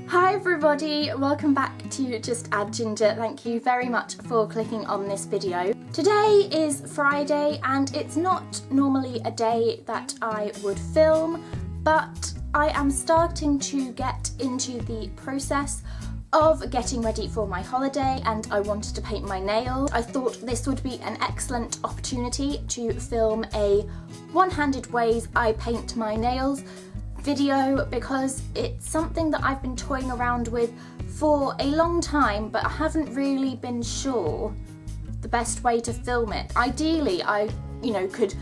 Hi everybody, welcome back to Just Add Ginger. Thank you very much for clicking on this video. Today is Friday and it's not normally a day that I would film, but I am starting to get into the process of getting ready for my holiday and I wanted to paint my nails. I thought this would be an excellent opportunity to film a one-handed ways I paint my nails video because it's something that I've been toying around with for a long time, but I haven't really been sure the best way to film it. Ideally, I could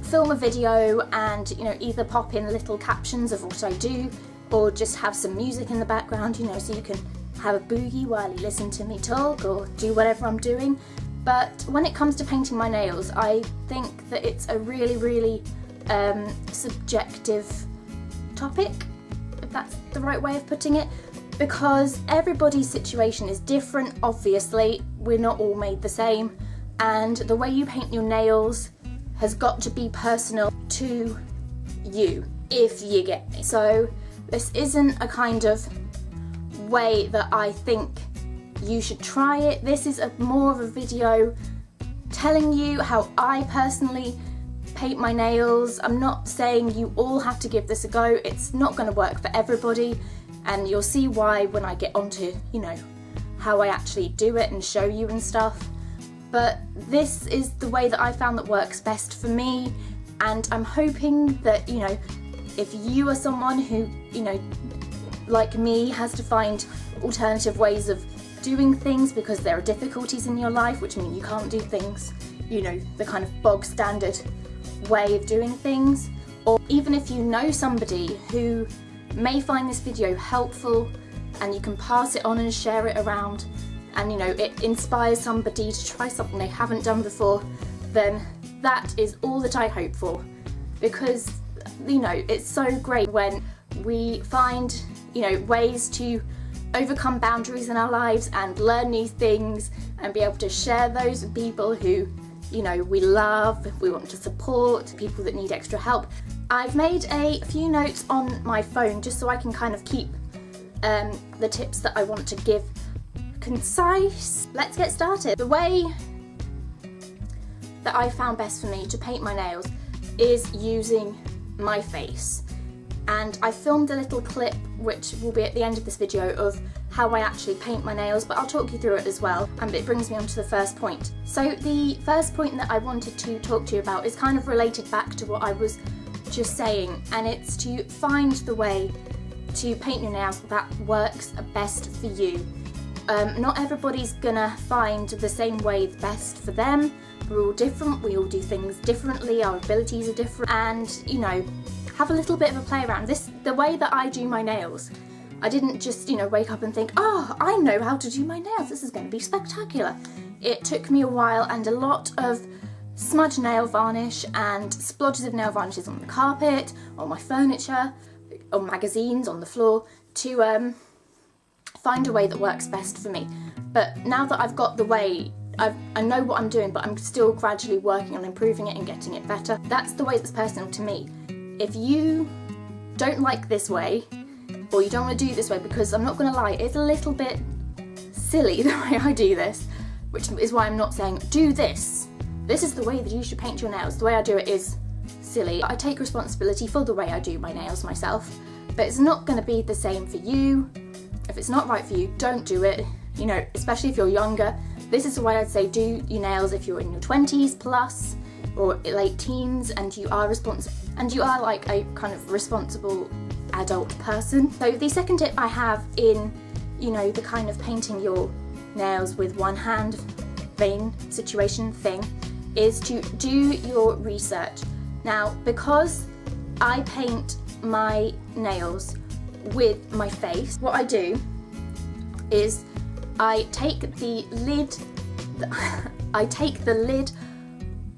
film a video and either pop in little captions of what I do, or just have some music in the background, so you can have a boogie while you listen to me talk or do whatever I'm doing. But when it comes to painting my nails, I think that it's a really subjective topic, if that's the right way of putting it, because everybody's situation is different. Obviously, we're not all made the same, and the way you paint your nails has got to be personal to you, if you get me. So this isn't a kind of way that I think you should try it. This is more of a video telling you how I personally paint my nails. I'm not saying you all have to give this a go. It's not going to work for everybody, and you'll see why when I get onto how I actually do it and show you and stuff. But this is the way that I found that works best for me, and I'm hoping that if you are someone who like me has to find alternative ways of doing things because there are difficulties in your life which mean you can't do things the kind of bog standard way of doing things, or even if you know somebody who may find this video helpful and you can pass it on and share it around, and it inspires somebody to try something they haven't done before, then that is all that I hope for. Because it's so great when we find ways to overcome boundaries in our lives and learn new things and be able to share those with people who we love, we want to support, people that need extra help. I've made a few notes on my phone just so I can kind of keep the tips that I want to give concise. Let's get started. The way that I found best for me to paint my nails is using my face. And I filmed a little clip which will be at the end of this video of how I actually paint my nails, but I'll talk you through it as well, and it brings me on to the first point. So the first point that I wanted to talk to you about is kind of related back to what I was just saying, and it's to find the way to paint your nails that works best for you. Not everybody's gonna find the same way best for them. We're all different, we all do things differently, our abilities are different, and have a little bit of a play around. The way that I do my nails, I didn't just wake up and think, oh, I know how to do my nails, this is going to be spectacular. It took me a while and a lot of smudge nail varnish and splodges of nail varnishes on the carpet, on my furniture, on magazines, on the floor, to find a way that works best for me. But now that I've got the way, I know what I'm doing, but I'm still gradually working on improving it and getting it better. That's the way that's personal to me. If you don't like this way, or you don't want to do this way, because I'm not going to lie, it's a little bit silly the way I do this, which is why I'm not saying do this. This is the way that you should paint your nails. The way I do it is silly. I take responsibility for the way I do my nails myself, but it's not going to be the same for you. If it's not right for you, don't do it. Especially if you're younger. This is the way I'd say do your nails if you're in your 20s plus or late teens and you are responsible and you are like a kind of responsible adult person. So the second tip I have in the kind of painting your nails with one hand vein situation thing is to do your research. Now, because I paint my nails with my face, what I do is I take the lid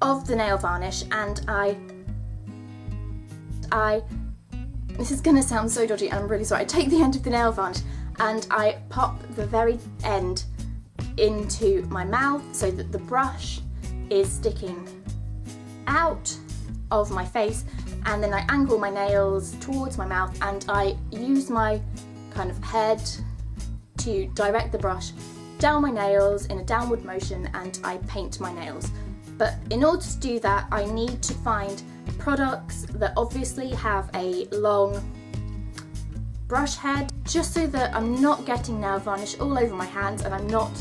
of the nail varnish and this is gonna sound so dodgy and I'm really sorry. I take the end of the nail varnish and I pop the very end into my mouth so that the brush is sticking out of my face, and then I angle my nails towards my mouth and I use my kind of head to direct the brush down my nails in a downward motion, and I paint my nails. But in order to do that, I need to find products that obviously have a long brush head, just so that I'm not getting nail varnish all over my hands and I'm not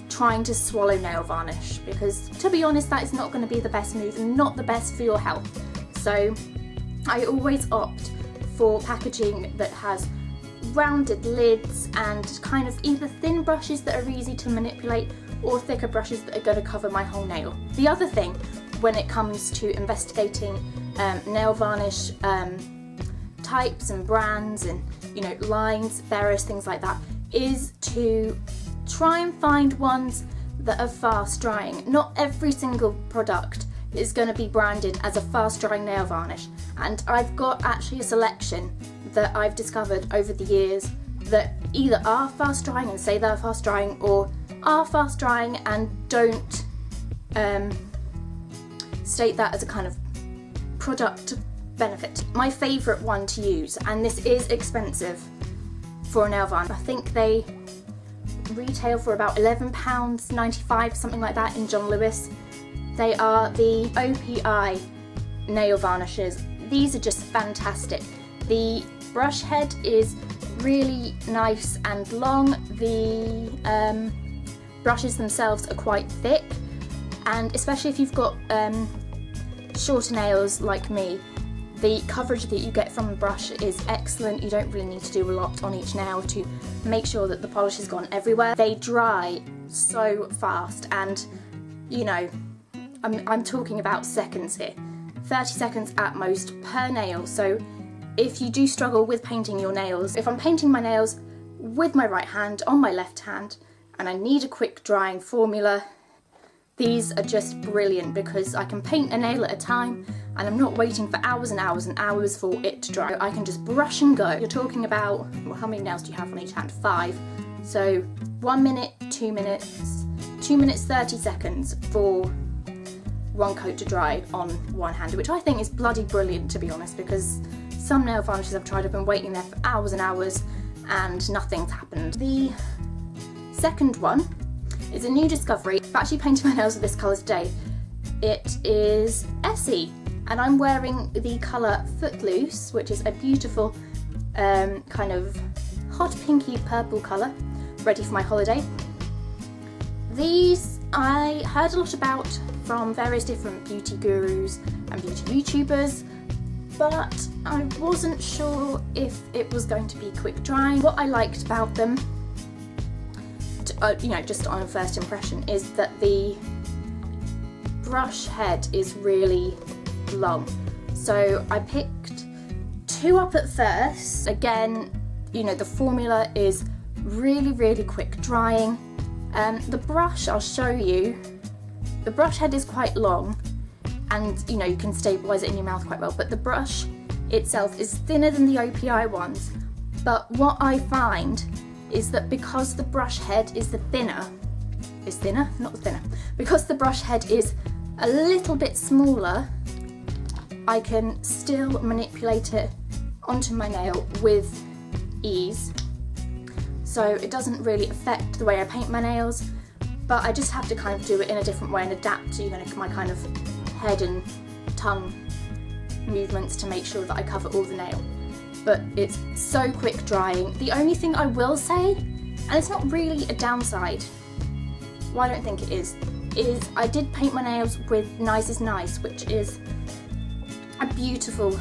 trying to swallow nail varnish, because to be honest, that is not going to be the best move and not the best for your health. So I always opt for packaging that has rounded lids and kind of either thin brushes that are easy to manipulate or thicker brushes that are going to cover my whole nail. The other thing when it comes to investigating nail varnish types and brands and, you know, lines, various things like that, is to try and find ones that are fast drying. Not every single product is going to be branded as a fast drying nail varnish, and I've got actually a selection that I've discovered over the years that either are fast drying and say they're fast drying, or are fast drying and don't state that as a kind of product benefit. My favourite one to use, and this is expensive for a nail varnish, I think they retail for about £11.95, something like that, in John Lewis. They are the OPI nail varnishes. These are just fantastic. The brush head is really nice and long. The brushes themselves are quite thick, and especially if you've got shorter nails like me, the coverage that you get from the brush is excellent. You don't really need to do a lot on each nail to make sure that the polish has gone everywhere. They dry so fast, and you know, I'm talking about seconds here. 30 seconds at most per nail. So if you do struggle with painting your nails, if I'm painting my nails with my right hand on my left hand and I need a quick drying formula, these are just brilliant, because I can paint a nail at a time and I'm not waiting for hours and hours and hours for it to dry. I can just brush and go. You're talking about, well, how many nails do you have on each hand? 5. So 1 minute, 2 minutes, 2 minutes 30 seconds for one coat to dry on one hand, which I think is bloody brilliant, to be honest, because some nail varnishes I've tried, I've been waiting there for hours and hours and nothing's happened. The second one is a new discovery. I've actually painted my nails with this colour today. It is Essie, and I'm wearing the colour Footloose, which is a beautiful kind of hot pinky purple colour, ready for my holiday. These I heard a lot about from various different beauty gurus and beauty YouTubers, but I wasn't sure if it was going to be quick drying. What I liked about them, you know, just on a first impression, is that the brush head is really long. So I picked 2 up at first. Again, you know, the formula is really, really quick drying. The brush, I'll show you, the brush head is quite long, and you know, you can stabilise it in your mouth quite well, but the brush itself is thinner than the OPI ones. But what I find is that because the brush head is because the brush head is a little bit smaller, I can still manipulate it onto my nail with ease. So it doesn't really affect the way I paint my nails, but I just have to kind of do it in a different way and adapt to, you know, my kind of head and tongue movements to make sure that I cover all the nail. But it's so quick drying. The only thing I will say, and it's not really a downside, well, I don't think it is I did paint my nails with Nice is Nice, which is a beautiful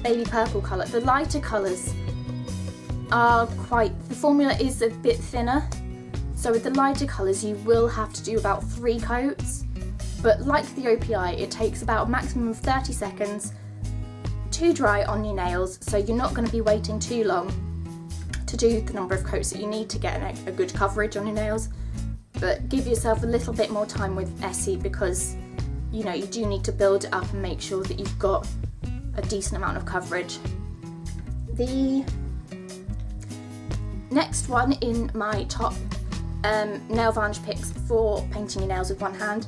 baby purple colour. The lighter colours are the formula is a bit thinner, so with the lighter colours you will have to do about 3 coats, but like the OPI, it takes about a maximum of 30 seconds to dry on your nails, so you're not going to be waiting too long to do the number of coats that you need to get a good coverage on your nails. But give yourself a little bit more time with Essie, because you know, you do need to build it up and make sure that you've got a decent amount of coverage. The next one in my top nail varnish picks for painting your nails with one hand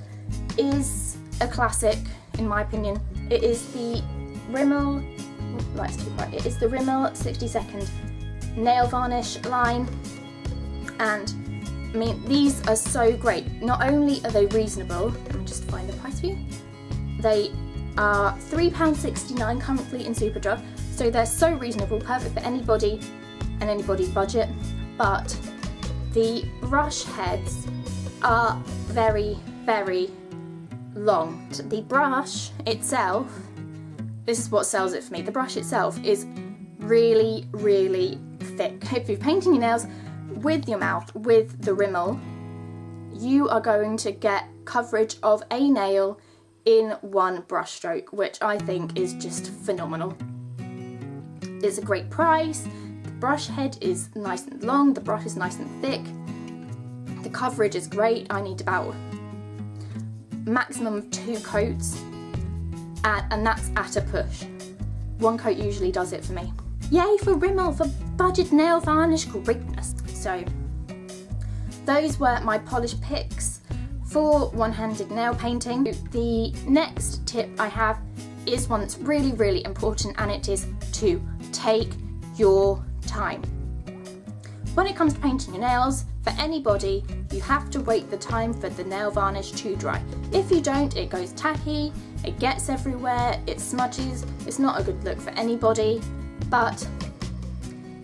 is a classic, in my opinion. It is the Rimmel, it is the Rimmel 60 second nail varnish line, and I mean, these are so great. Not only are they reasonable, let me just find the price for you. They are £3.69 currently in Superdrug, so they're so reasonable, perfect for anybody and anybody's budget. But the brush heads are very, very long. The brush itself, this is what sells it for me. The brush itself is really, really thick. If you're painting your nails with your mouth, with the Rimmel, you are going to get coverage of a nail in one brush stroke, which I think is just phenomenal. It's a great price. The brush head is nice and long, the brush is nice and thick, the coverage is great. I need about maximum of 2 coats, and that's at a push. 1 coat usually does it for me. Yay for Rimmel, for budget nail varnish greatness. So those were my polish picks for one-handed nail painting. The next tip I have is one that's really, really important, and it is to take your time. When it comes to painting your nails, for anybody, you have to wait the time for the nail varnish to dry. If you don't, it goes tacky, it gets everywhere, it smudges, it's not a good look for anybody. But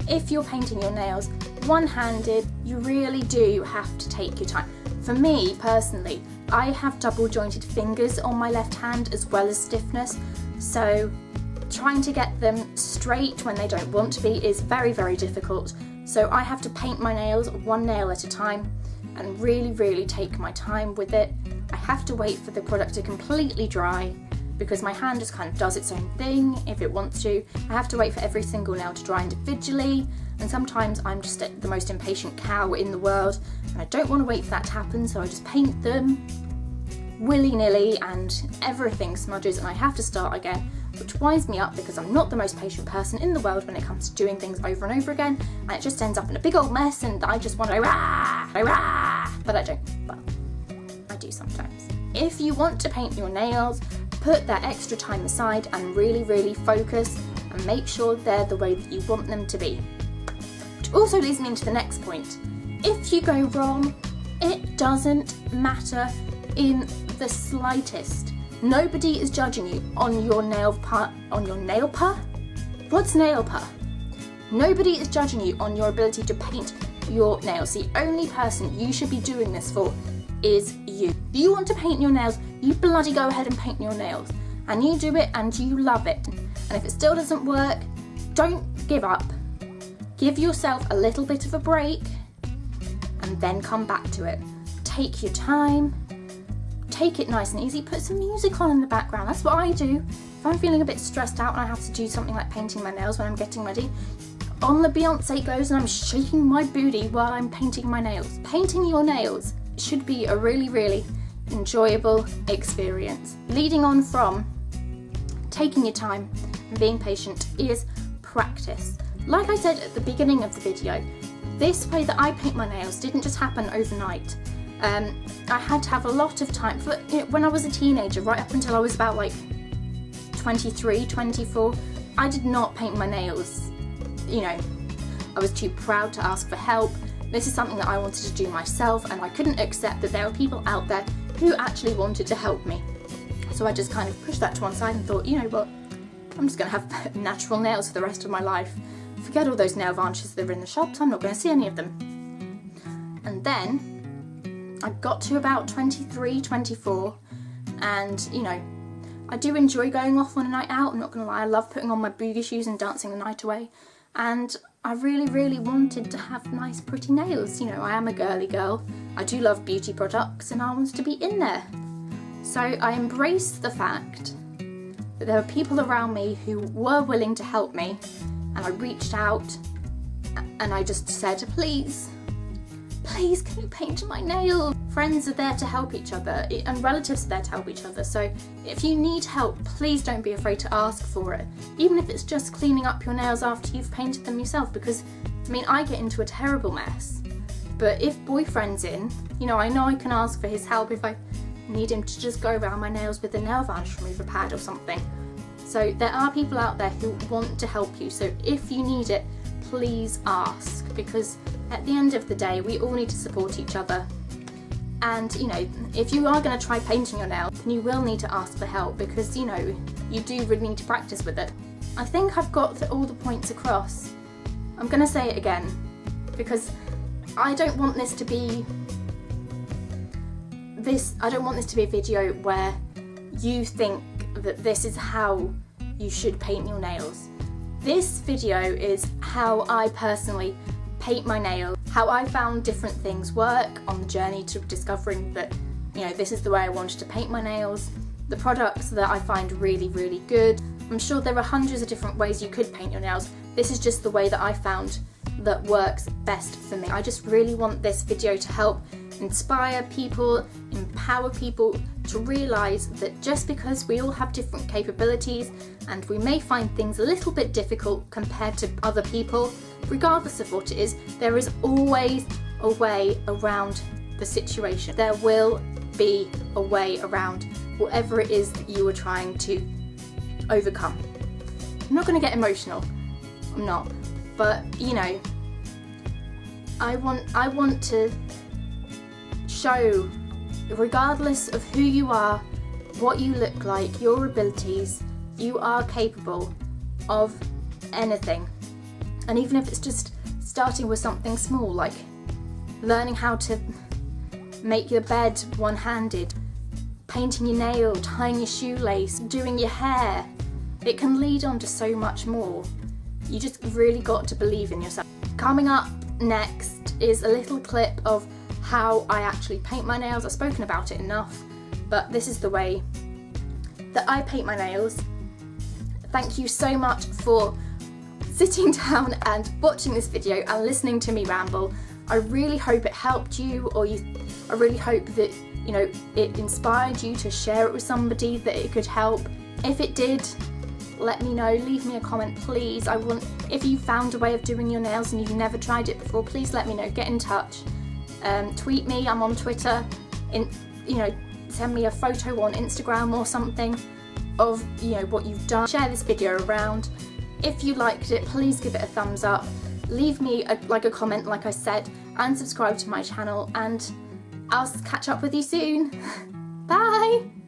if you're painting your nails one-handed, you really do have to take your time. For me personally, I have double jointed fingers on my left hand as well as stiffness, so trying to get them straight when they don't want to be is very, very difficult. So I have to paint my nails 1 nail at a time and really, really take my time with it. I have to wait for the product to completely dry because my hand just kind of does its own thing if it wants to. I have to wait for every single nail to dry individually, and sometimes I'm just the most impatient cow in the world and I don't want to wait for that to happen, so I just paint them willy-nilly and everything smudges and I have to start again, which winds me up because I'm not the most patient person in the world when it comes to doing things over and over again, and it just ends up in a big old mess and I just want to but I don't. Well, I do sometimes. If you want to paint your nails, put that extra time aside and really, really focus and make sure they're the way that you want them to be. Which also leads me into the next point. If you go wrong, it doesn't matter in the slightest. Nobody is judging you on your nail part. On your nail part? What's nail part? Nobody is judging you on your ability to paint your nails. The only person you should be doing this for is you. If you want to paint your nails, you bloody go ahead and paint your nails. And you do it and you love it. And if it still doesn't work, don't give up. Give yourself a little bit of a break and then come back to it. Take your time. Take it nice and easy. Put some music on in the background. That's what I do. If I'm feeling a bit stressed out and I have to do something like painting my nails when I'm getting ready, on the Beyonce goes and I'm shaking my booty while I'm painting my nails. Painting your nails should be a really, really enjoyable experience. Leading on from taking your time and being patient is practice. Like I said at the beginning of the video, this way that I paint my nails didn't just happen overnight. I had to have a lot of time. When I was a teenager, right up until I was about like 23, 24, I did not paint my nails. You know, I was too proud to ask for help. This is something that I wanted to do myself, and I couldn't accept that there were people out there who actually wanted to help me. So I just kind of pushed that to one side and thought, you know what, I'm just going to have natural nails for the rest of my life. Forget all those nail varnishes that are in the shops, I'm not going to see any of them. And then I got to about 23, 24, and you know, I do enjoy going off on a night out, I'm not going to lie. I love putting on my boogie shoes and dancing the night away, and I really, really wanted to have nice pretty nails. You know, I am a girly girl, I do love beauty products and I wanted to be in there. So I embraced the fact that there were people around me who were willing to help me, and I reached out and I just said, please, can you paint my nails? Friends are there to help each other and relatives are there to help each other, so if you need help, please don't be afraid to ask for it, even if it's just cleaning up your nails after you've painted them yourself, because I mean, I get into a terrible mess, but if boyfriend's in, you know I can ask for his help if I need him to just go around my nails with a nail varnish remover pad or something. So there are people out there who want to help you, so if you need it, please ask, because at the end of the day we all need to support each other. And you know, if you are going to try painting your nails, then you will need to ask for help, because you know, you do really need to practice with it. I think I've got all the points across. I'm going to say it again, because I don't want this to be a video where you think that this is how you should paint your nails. This video is how I personally paint my nails, how I found different things work on the journey to discovering that, you know, this is the way I wanted to paint my nails, the products that I find really, really good. I'm sure there are hundreds of different ways you could paint your nails. This is just the way that I found that works best for me. I just really want this video to help inspire people, empower people to realise that just because we all have different capabilities and we may find things a little bit difficult compared to other people, regardless of what it is, there is always a way around the situation. There will be a way around whatever it is that you are trying to overcome. I'm not going to get emotional, I'm not, but you know, I want to show, regardless of who you are, what you look like, your abilities, you are capable of anything. And even if it's just starting with something small, like learning how to make your bed one-handed, painting your nail, tying your shoelace, doing your hair, it can lead on to so much more. You just really got to believe in yourself. Coming up next is a little clip of how I actually paint my nails. I've spoken about it enough, but this is the way that I paint my nails. Thank you so much for sitting down and watching this video and listening to me ramble. I really hope it helped you, I really hope that, you know, it inspired you to share it with somebody, that it could help. If it did, let me know, leave me a comment please. If you found a way of doing your nails and you've never tried it before, please let me know, get in touch. Tweet me, I'm on Twitter, send me a photo on Instagram or something of, you know, what you've done. Share this video around. If you liked it, please give it a thumbs up, leave me a comment like I said, and subscribe to my channel, and I'll catch up with you soon. Bye!